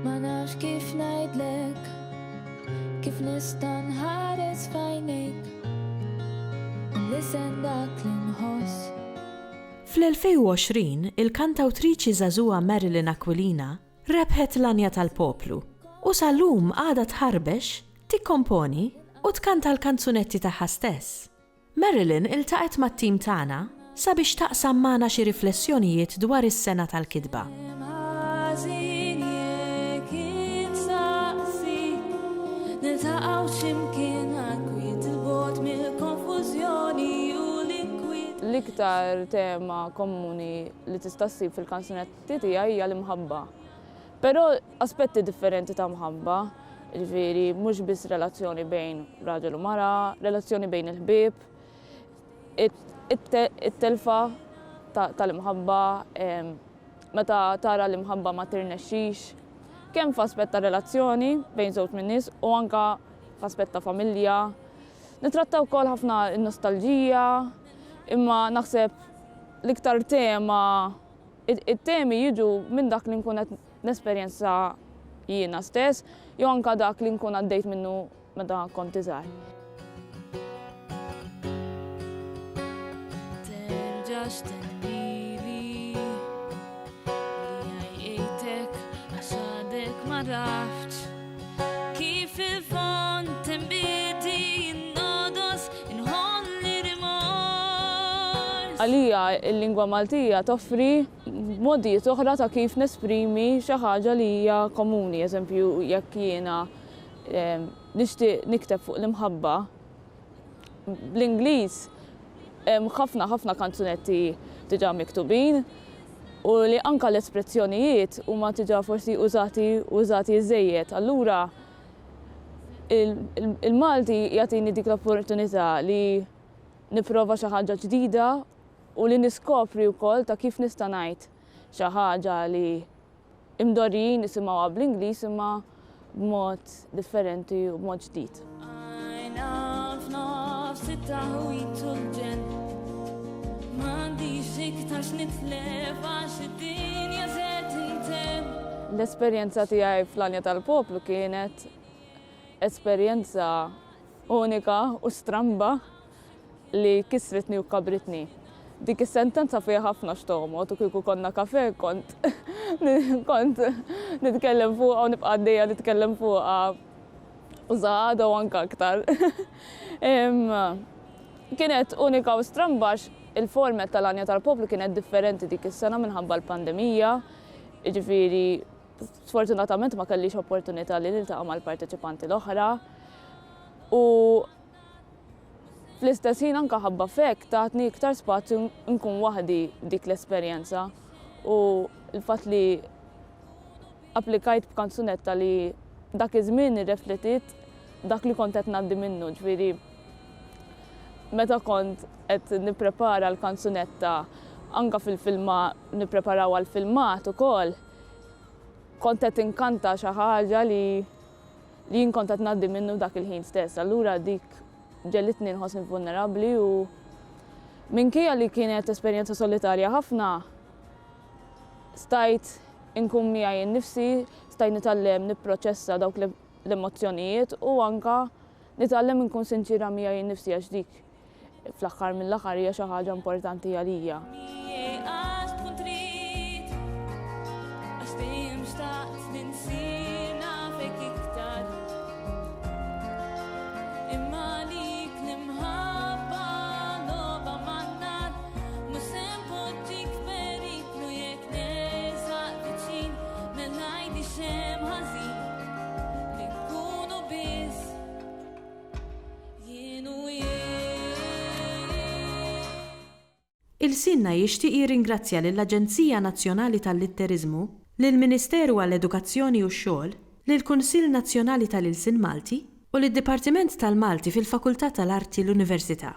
Ma nafx kif ngħidlek, kif nista' nħares f'għajnejk, nlisten dak li nħoss. Fl-2020, il-kantawtriċi żagħżugħa Marilyn Aquilina rebħet l-Anja tal-Poplu u sal-lum għadha tħarbex, tikkomponi u tkanta l-kanzunetti tagħha stess. Marilyn iltaqet mat-tim tagħna sabiex taqsam magħna xi riflessjonijiet dwar is-sena tal-kitba. L-iktar tema komuni li tista' ssib fil-kanzunetti tiegħi hija l-imħabba. Però aspetti differenti ta' mħabba, jiġifieri mhux biss relazzjoni bejn raġel u mara, relazzjoni bejn il-ħbieb, it-telfa tal-imħabba, meta tara l-imħabba ma tirnexxix, kemm f'aspett ta' relazzjoni bejn żewġ min nies u anke f'aspett ta' familja. Nittrattaw wkoll ħafna n-nostalġija, imma naħseb l-iktar tema, it-temi jiġu minn dak li nkun qed nesperjenza jiena stess, jew anke dak li nkun għaddejt minnu meta kont iżgħar. Terġax tennili li għajtek għax għadek ma raftx kif il-font tinbidi jinnodos inħolli rimors. Għalija il-lingwa Maltija toffri modijiet oħra ta' kif nesprimi xi ħaġa li hija komuni, eżempju jekk jiena nixtieq nikteb fuq l-imħabba bl-Ingliż ħafna kanzunetti diġà miktubin u li anke l-espressjonijiet huma diġà forsi użati żejjed. Allura il-Malti jagħtini dik l-opportunità li nipprova xi ħaġa ġdida u li niskopri wkoll ta' kif nista' ngħid xi ħaġa li imdorrijin nisimgħuha bl-Ingliż imma b'mod differenti u b'mod ġdid. L-esperjenza tiegħi fl-Anja tal-Poplu kienet esperjenza unika u stramba li kisritni u kabritni. Dik is-sentenza fiha ħafna xtomot u kieku konna kafe kont nitkellem fuqha u nibqa' għaddejja nitkellem fuqha u żgħada u anke aktar. Kienet unika u stramba il-format tal-Anja tal-Poplu kienet differenti dik is-sena minħabba l-pandemija, jiġifieri sfortunatament ma kellix opportunità li niltaqa' mal-parteċipanti l-oħra u fl-istess ħin anke ħabba f'hekk tatni iktar spazju nkun waħdi dik l-esperjenza u l-fatt li applikajt b'kanzunetta li dak iż-żmien irreflettit dak li kont qed ngħaddi minnu, ġifieri meta kont qed nipprepara l-kanzunetta anke fil-filma nippreparaw għall-filmat ukoll kont qed inkanta xi ħaġa li jien kont qed ngħaddi minnu dak il-ħin stess. Allura dik ġellitni nħossni vulnerabbli u minkejja li kienet esperjenza solitarja ħafna stajt inkun miegħi nnifsi, stajt nitgħallem nipproċessa dawk l-emozzjonijiet u anke nitgħallem inkun sinċira miegħi nnifsi għax dik fl-aħħar mill-aħħar hija xi ħaġa importanti għalija. Il-Sinna jixtieq jirringrazzja lill-Aġenzija Nazzjonali tal-Litteriżmu, lill-Ministeru għall-Edukazzjoni u x-Xogħol, lill-Kunsill Nazzjonali tal-Ilsien Malti u lid-Dipartiment tal-Malti fil-Fakultà tal-Arti l-Università.